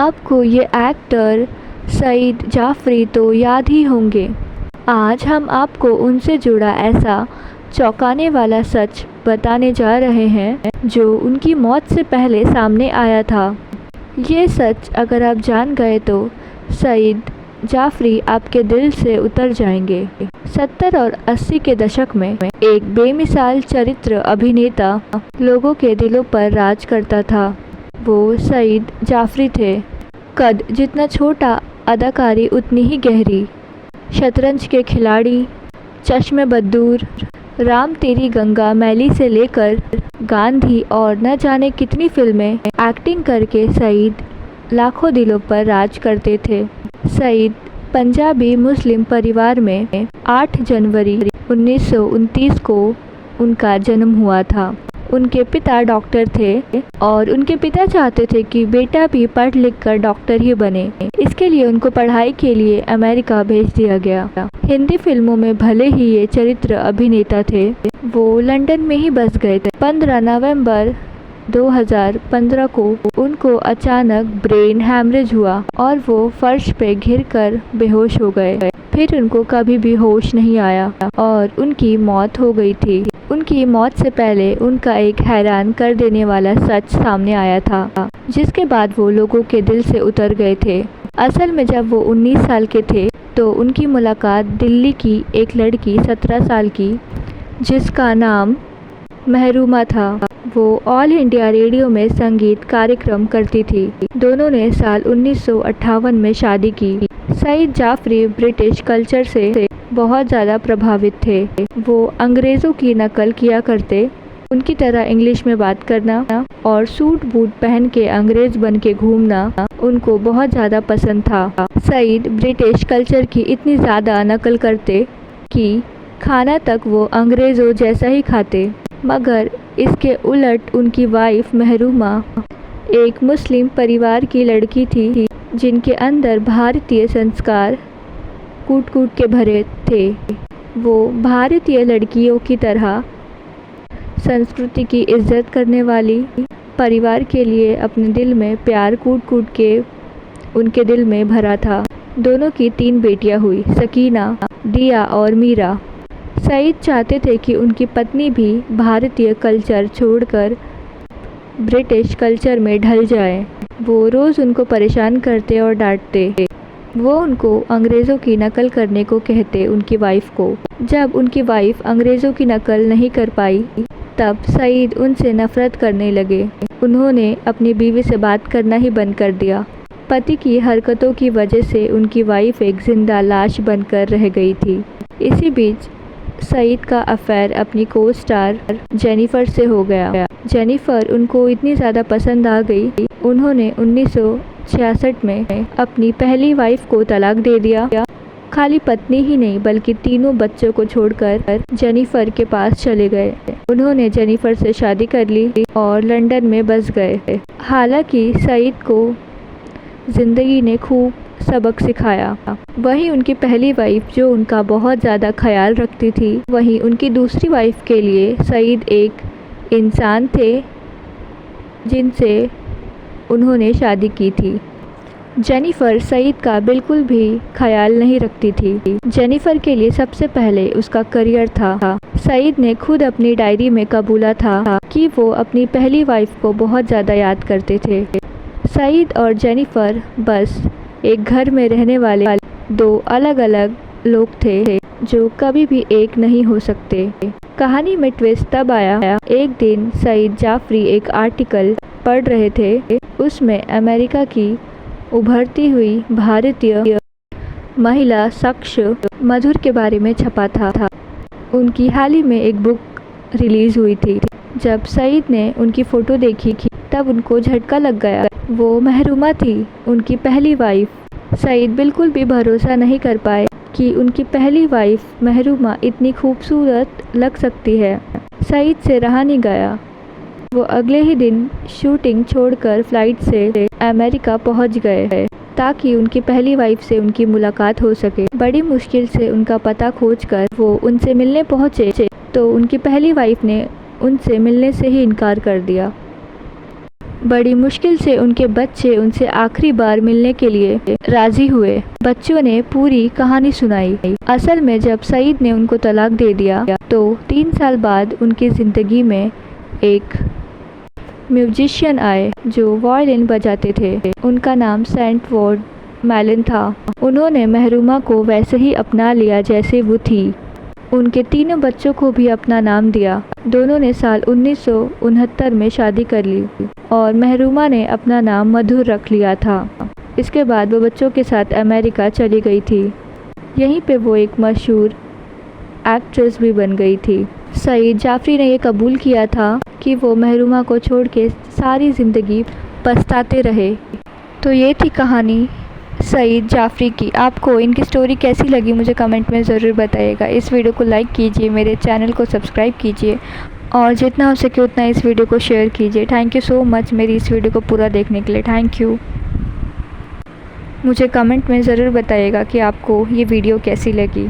आपको ये एक्टर सईद जाफ़री तो याद ही होंगे। आज हम आपको उनसे जुड़ा ऐसा चौंकाने वाला सच बताने जा रहे हैं जो उनकी मौत से पहले सामने आया था। ये सच अगर आप जान गए तो सईद जाफ़री आपके दिल से उतर जाएंगे। 70 और 80 के दशक में एक बेमिसाल चरित्र अभिनेता लोगों के दिलों पर राज करता था। वो सईद जाफ़री थे। कद जितना छोटा, अदाकारी उतनी ही गहरी। शतरंज के खिलाड़ी, चश्मे बद्दूर, राम तेरी गंगा मैली से लेकर गांधी और न जाने कितनी फिल्में एक्टिंग करके सईद लाखों दिलों पर राज करते थे। सईद पंजाबी मुस्लिम परिवार में 8 जनवरी 1929 को उनका जन्म हुआ था। उनके पिता डॉक्टर थे और उनके पिता चाहते थे कि बेटा भी पढ़ लिख कर डॉक्टर ही बने। इसके लिए उनको पढ़ाई के लिए अमेरिका भेज दिया गया। हिंदी फिल्मों में भले ही ये चरित्र अभिनेता थे, वो लंदन में ही बस गए थे। 15 नवंबर 2015 को उनको अचानक ब्रेन हैमरेज हुआ और वो फर्श पे गिरकर बेहोश हो गए। फिर उनको कभी भी होश नहीं आया और उनकी मौत हो गई थी। उनकी मौत से पहले उनका एक हैरान कर देने वाला सच सामने आया था, जिसके बाद वो लोगों के दिल से उतर गए थे। असल में जब वो 19 साल के थे तो उनकी मुलाकात दिल्ली की एक लड़की 17 साल की, जिसका नाम महरूमा था, वो ऑल इंडिया रेडियो में संगीत कार्यक्रम करती थी। दोनों ने साल 1958 में शादी की। सईद जाफ़री ब्रिटिश कल्चर से बहुत ज़्यादा प्रभावित थे। वो अंग्रेज़ों की नकल किया करते। उनकी तरह इंग्लिश में बात करना और सूट बूट पहन के अंग्रेज़ बन के घूमना उनको बहुत ज़्यादा पसंद था। सईद ब्रिटिश कल्चर की इतनी ज़्यादा नकल करते कि खाना तक वो अंग्रेज़ों जैसा ही खाते। मगर इसके उलट उनकी वाइफ महरूमा एक मुस्लिम परिवार की लड़की थी, जिनके अंदर भारतीय संस्कार कूट कूट के भरे थे। वो भारतीय लड़कियों की तरह संस्कृति की इज्जत करने वाली, परिवार के लिए अपने दिल में प्यार कूट कूट के उनके दिल में भरा था। दोनों की 3 बेटियां हुई, सकीना, दिया और मीरा। सईद चाहते थे कि उनकी पत्नी भी भारतीय कल्चर छोड़कर ब्रिटिश कल्चर में ढल जाए। वो रोज़ उनको परेशान करते और डांटते। वो उनको अंग्रेज़ों की नकल करने को कहते, उनकी वाइफ को। जब उनकी वाइफ अंग्रेज़ों की नकल नहीं कर पाई तब सईद उनसे नफ़रत करने लगे। उन्होंने अपनी बीवी से बात करना ही बंद कर दिया। पति की हरकतों की वजह से उनकी वाइफ एक जिंदा लाश बनकर रह गई थी। इसी बीच सईद का अफेयर अपनी को स्टार जेनिफर से हो गया। जेनिफर उनको इतनी ज़्यादा पसंद आ गई, उन्होंने 1966 में अपनी पहली वाइफ को तलाक दे दिया। खाली पत्नी ही नहीं बल्कि तीनों बच्चों को छोड़कर जेनिफर के पास चले गए। उन्होंने जेनिफर से शादी कर ली और लंदन में बस गए। हालांकि सईद को ज़िंदगी ने खूब सबक सिखाया। वहीं उनकी पहली वाइफ जो उनका बहुत ज़्यादा ख्याल रखती थी, वहीं उनकी दूसरी वाइफ के लिए सईद एक इंसान थे जिनसे उन्होंने शादी की थी। जेनिफर सईद का बिल्कुल भी ख्याल नहीं रखती थी। जेनिफर के लिए सबसे पहले उसका करियर था। सईद ने खुद अपनी डायरी में कबूला था कि वो अपनी पहली वाइफ को बहुत ज़्यादा याद करते थे। सईद और जेनिफर बस एक घर में रहने वाले 2 अलग अलग लोग थे जो कभी भी एक नहीं हो सकते। कहानी में ट्विस्ट तब आया, एक दिन सईद जाफ़री एक आर्टिकल पढ़ रहे थे। उसमें अमेरिका की उभरती हुई भारतीय महिला शख्स मधुर के बारे में छपा था। उनकी हाल ही में एक बुक रिलीज़ हुई थी। जब सईद ने उनकी फ़ोटो देखी तब उनको झटका लग गया। वो महरूमा थी, उनकी पहली वाइफ। सईद बिल्कुल भी भरोसा नहीं कर पाए कि उनकी पहली वाइफ महरूमा इतनी खूबसूरत लग सकती है। सईद से रहा नहीं गया। वो अगले ही दिन शूटिंग छोड़कर फ़्लाइट से अमेरिका पहुंच गए ताकि उनकी पहली वाइफ से उनकी मुलाकात हो सके। बड़ी मुश्किल से उनका पता खोजकर वो उनसे मिलने पहुंचे तो उनकी पहली वाइफ ने उनसे मिलने से ही इनकार कर दिया। बड़ी मुश्किल से उनके बच्चे उनसे आखिरी बार मिलने के लिए राजी हुए। बच्चों ने पूरी कहानी सुनाई। असल में जब सईद ने उनको तलाक दे दिया तो 3 साल बाद उनकी ज़िंदगी में एक म्यूजिशियन आए जो वायलिन बजाते थे। उनका नाम सेंट वॉर्ड मैलन था। उन्होंने महरूमा को वैसे ही अपना लिया जैसे वो थी। उनके तीनों बच्चों को भी अपना नाम दिया। दोनों ने साल 1969 में शादी कर ली और महरूमा ने अपना नाम मधुर रख लिया था। इसके बाद वो बच्चों के साथ अमेरिका चली गई थी। यहीं पे वो एक मशहूर एक्ट्रेस भी बन गई थी। सईद जाफ़री ने ये कबूल किया था कि वो महरूमा को छोड़ के सारी ज़िंदगी पछताते रहे। तो ये थी कहानी सईद जाफ़री की। आपको इनकी स्टोरी कैसी लगी मुझे कमेंट में ज़रूर बताइएगा। इस वीडियो को लाइक कीजिए, मेरे चैनल को सब्सक्राइब कीजिए और जितना हो सके उतना इस वीडियो को शेयर कीजिए। थैंक यू सो मच मेरी इस वीडियो को पूरा देखने के लिए। Thank you. मुझे कमेंट में ज़रूर बताइएगा कि आपको ये वीडियो कैसी लगी।